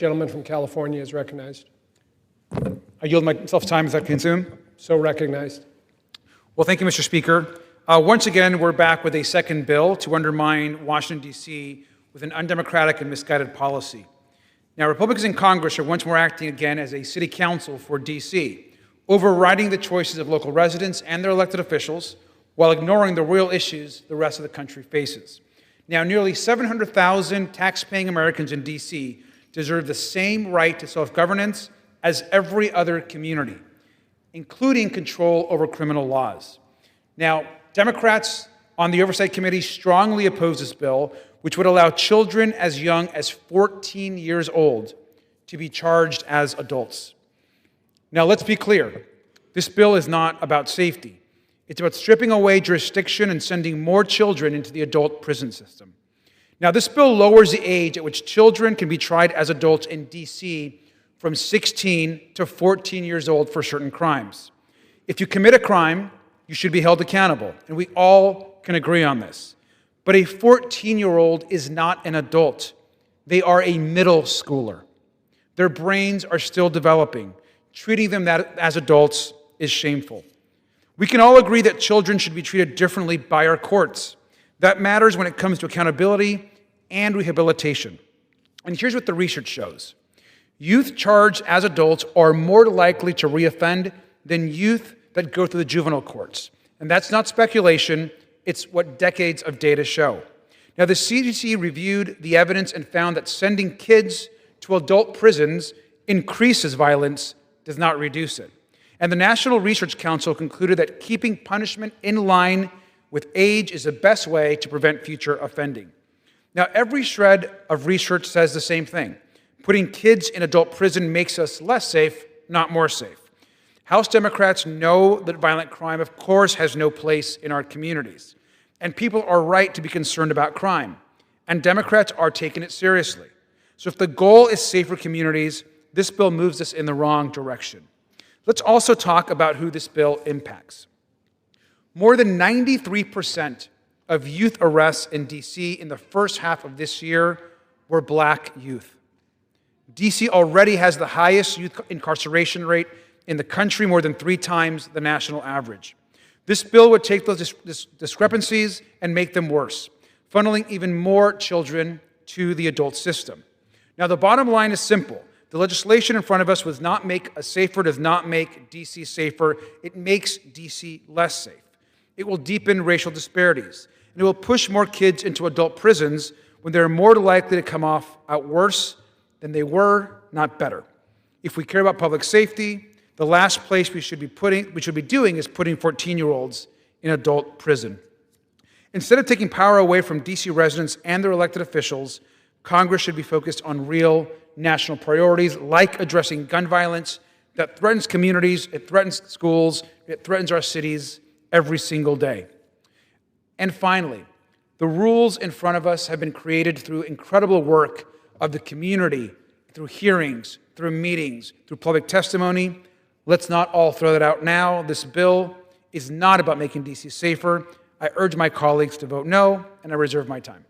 Gentleman from California is recognized. I yield myself time as I consume. So recognized. Well, thank you, Mr. Speaker. Once again, we're back with a second bill to undermine Washington, D.C. with an undemocratic and misguided policy. Now, Republicans in Congress are once more acting again as a city council for D.C., overriding the choices of local residents and their elected officials while ignoring the real issues the rest of the country faces. Now, nearly 700,000 tax-paying Americans in D.C. deserve the same right to self-governance as every other community, including control over criminal laws. Now, Democrats on the Oversight Committee strongly oppose this bill, which would allow children as young as 14 years old to be charged as adults. Now, let's be clear. This bill is not about safety. It's about stripping away jurisdiction and sending more children into the adult prison system. Now, this bill lowers the age at which children can be tried as adults in D.C. from 16 to 14 years old for certain crimes. If you commit a crime, you should be held accountable, and we all can agree on this. But a 14-year-old is not an adult. They are a middle schooler. Their brains are still developing. Treating them as adults is shameful. We can all agree that children should be treated differently by our courts. That matters when it comes to accountability and rehabilitation. And here's what the research shows. Youth charged as adults are more likely to reoffend than youth that go through the juvenile courts. And that's not speculation, it's what decades of data show. Now, the CDC reviewed the evidence and found that sending kids to adult prisons increases violence, does not reduce it. And the National Research Council concluded that keeping punishment in line with age is the best way to prevent future offending. Now, every shred of research says the same thing. Putting kids in adult prison makes us less safe, not more safe. House Democrats know that violent crime, of course, has no place in our communities. And people are right to be concerned about crime. And Democrats are taking it seriously. So if the goal is safer communities, this bill moves us in the wrong direction. Let's also talk about who this bill impacts. More than 93% of youth arrests in D.C. in the first half of this year were black youth. D.C. already has the highest youth incarceration rate in the country, more than 3 times the national average. This bill would take those discrepancies and make them worse, funneling even more children to the adult system. Now, the bottom line is simple. The legislation in front of us does not make us safer, does not make D.C. safer. It makes D.C. less safe. It will deepen racial disparities, and it will push more kids into adult prisons when they're more likely to come off out worse than they were, not better. If we care about public safety, the last place we should be doing is putting 14-year-olds in adult prison. Instead of taking power away from D.C. residents and their elected officials, Congress should be focused on real national priorities like addressing gun violence that threatens communities, it threatens schools, it threatens our cities every single day. And finally, the rules in front of us have been created through incredible work of the community, through hearings, through meetings, through public testimony. Let's not all throw that out now. This bill is not about making D.C. safer. I urge my colleagues to vote no, and I reserve my time.